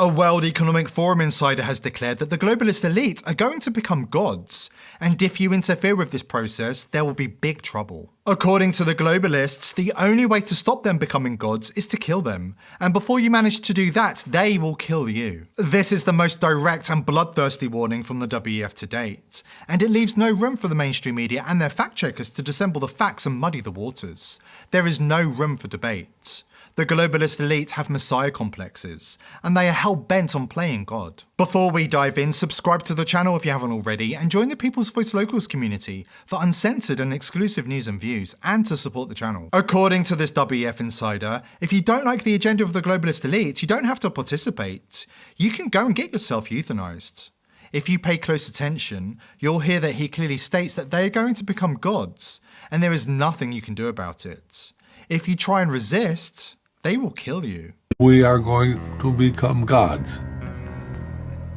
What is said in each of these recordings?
A World Economic Forum insider has declared that the globalist elite are going to become gods, and if you interfere with this process, there will be big trouble. According to the globalists, the only way to stop them becoming gods is to kill them, and before you manage to do that, they will kill you. This is the most direct and bloodthirsty warning from the WEF to date, and it leaves no room for the mainstream media and their fact-checkers to dissemble the facts and muddy the waters. There is no room for debate. The globalist elite have messiah complexes, and they are hell-bent on playing God. Before we dive in, subscribe to the channel if you haven't already, and join the People's Voice Locals community for uncensored and exclusive news and views, and to support the channel. According to this WEF insider, if you don't like the agenda of the globalist elite, you don't have to participate. You can go and get yourself euthanized. If you pay close attention, you'll hear that he clearly states that they are going to become gods, and there is nothing you can do about it. If you try and resist, they will kill you. We are going to become gods.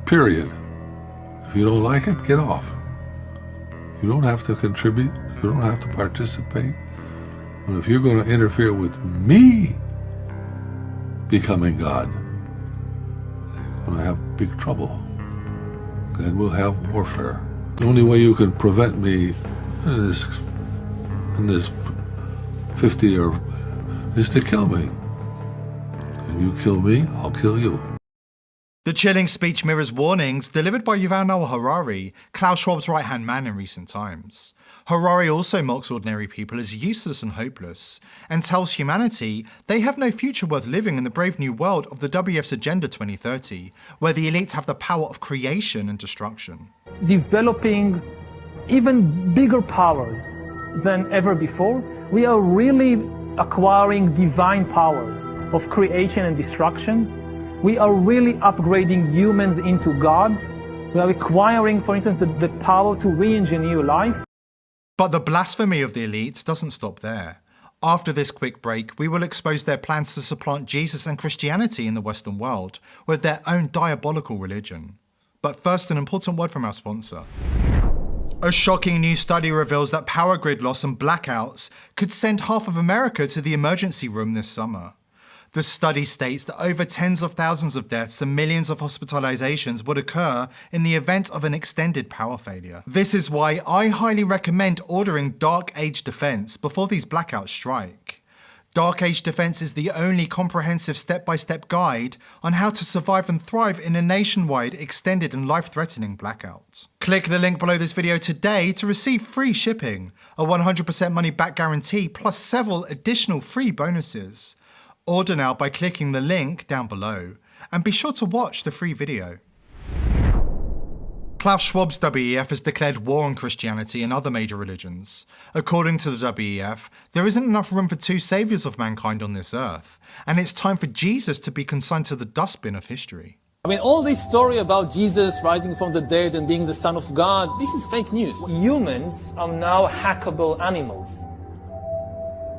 Period. If you don't like it, get off. You don't have to contribute. You don't have to participate. But if you're going to interfere with me becoming God, you're going to have big trouble. And we'll have warfare. The only way you can prevent me in this 50 or is to kill me. You kill me, I'll kill you. The chilling speech mirrors warnings delivered by Yuval Noah Harari, Klaus Schwab's right-hand man in recent times. Harari also mocks ordinary people as useless and hopeless, and tells humanity they have no future worth living in the brave new world of the WEF's Agenda 2030, where the elites have the power of creation and destruction. Developing even bigger powers than ever before, we are really acquiring divine powers of creation and destruction. We are really upgrading humans into gods. We are acquiring, for instance, the power to re-engineer life. But the blasphemy of the elite doesn't stop there. After this quick break, we will expose their plans to supplant Jesus and Christianity in the Western world with their own diabolical religion. But first, an important word from our sponsor. A shocking new study reveals that power grid loss and blackouts could send half of America to the emergency room this summer. The study states that over tens of thousands of deaths and millions of hospitalizations would occur in the event of an extended power failure. This is why I highly recommend ordering Dark Age Defense before these blackouts strike. Dark Age Defense is the only comprehensive step-by-step guide on how to survive and thrive in a nationwide, extended and life-threatening blackout. Click the link below this video today to receive free shipping, a 100% money-back guarantee, plus several additional free bonuses. Order now by clicking the link down below, and be sure to watch the free video. Klaus Schwab's WEF has declared war on Christianity and other major religions. According to the WEF, there isn't enough room for two saviors of mankind on this earth, and it's time for Jesus to be consigned to the dustbin of history. I mean, all this story about Jesus rising from the dead and being the Son of God, this is fake news. Humans are now hackable animals.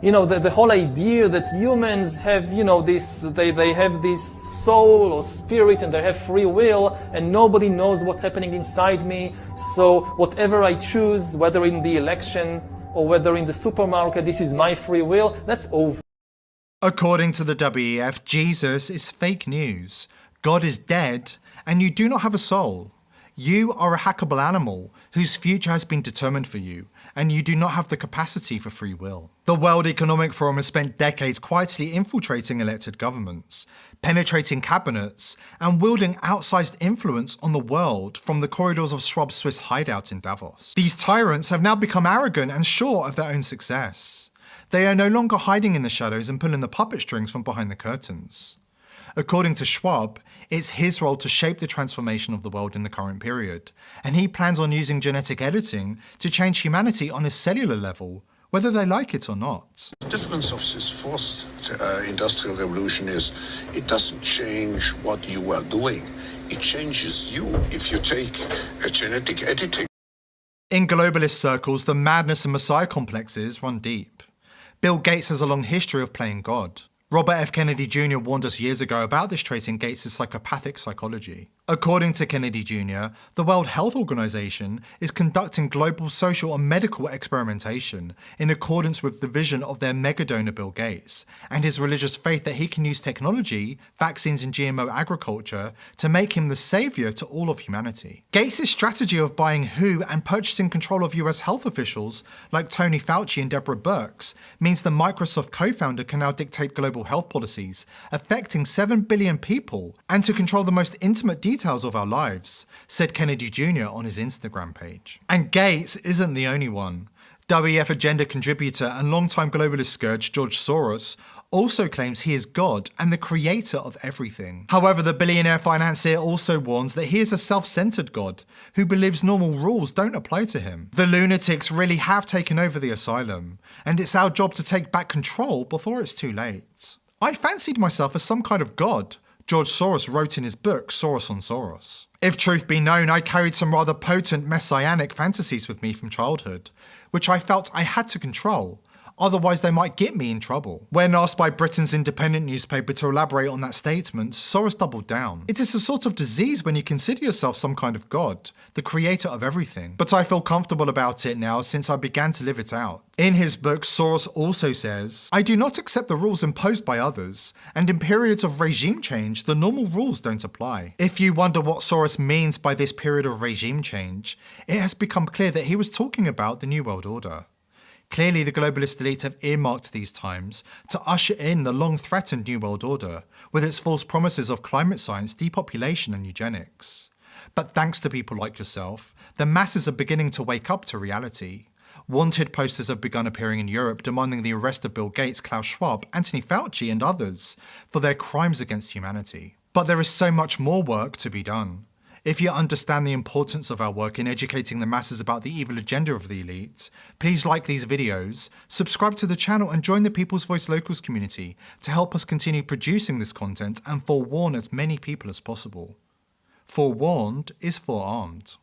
You know, the whole idea that humans have, you know, they have this soul or spirit and they have free will and nobody knows what's happening inside me. So whatever I choose, whether in the election or whether in the supermarket, this is my free will, that's over. According to the WEF, Jesus is fake news. God is dead and you do not have a soul. You are a hackable animal whose future has been determined for you, and you do not have the capacity for free will. The World Economic Forum has spent decades quietly infiltrating elected governments, penetrating cabinets, and wielding outsized influence on the world from the corridors of Schwab's Swiss hideout in Davos. These tyrants have now become arrogant and sure of their own success. They are no longer hiding in the shadows and pulling the puppet strings from behind the curtains. According to Schwab, it's his role to shape the transformation of the world in the current period, and he plans on using genetic editing to change humanity on a cellular level, whether they like it or not. The difference of this fourth industrial revolution is it doesn't change what you are doing, it changes you if you take a genetic editing. In globalist circles, the madness and messiah complexes run deep. Bill Gates has a long history of playing God. Robert F. Kennedy Jr. warned us years ago about this trait in Gates' psychopathic psychology. According to Kennedy Jr., the World Health Organization is conducting global social and medical experimentation in accordance with the vision of their megadonor Bill Gates and his religious faith that he can use technology, vaccines and GMO agriculture to make him the savior to all of humanity. Gates' strategy of buying WHO and purchasing control of US health officials like Tony Fauci and Deborah Birx means the Microsoft co-founder can now dictate global health policies affecting 7 billion people and to control the most intimate details of our lives, said Kennedy Jr. on his Instagram page. And Gates isn't the only one. WEF agenda contributor and longtime globalist scourge George Soros also claims he is God and the creator of everything. However, the billionaire financier also warns that he is a self-centered God who believes normal rules don't apply to him. The lunatics really have taken over the asylum, and it's our job to take back control before it's too late. I fancied myself as some kind of God, George Soros wrote in his book, Soros on Soros. If truth be known, I carried some rather potent messianic fantasies with me from childhood, which I felt I had to control, otherwise they might get me in trouble. When asked by Britain's Independent newspaper to elaborate on that statement, Soros doubled down. It is a sort of disease when you consider yourself some kind of God, the creator of everything. But I feel comfortable about it now since I began to live it out. In his book, Soros also says, I do not accept the rules imposed by others, and in periods of regime change, the normal rules don't apply. If you wonder what Soros means by this period of regime change, it has become clear that he was talking about the New World Order. Clearly, the globalist elite have earmarked these times to usher in the long-threatened New World Order, with its false promises of climate science, depopulation and eugenics. But thanks to people like yourself, the masses are beginning to wake up to reality. Wanted posters have begun appearing in Europe demanding the arrest of Bill Gates, Klaus Schwab, Anthony Fauci and others for their crimes against humanity. But there is so much more work to be done. If you understand the importance of our work in educating the masses about the evil agenda of the elite, please like these videos, subscribe to the channel and join the People's Voice Locals community to help us continue producing this content and forewarn as many people as possible. Forewarned is forearmed.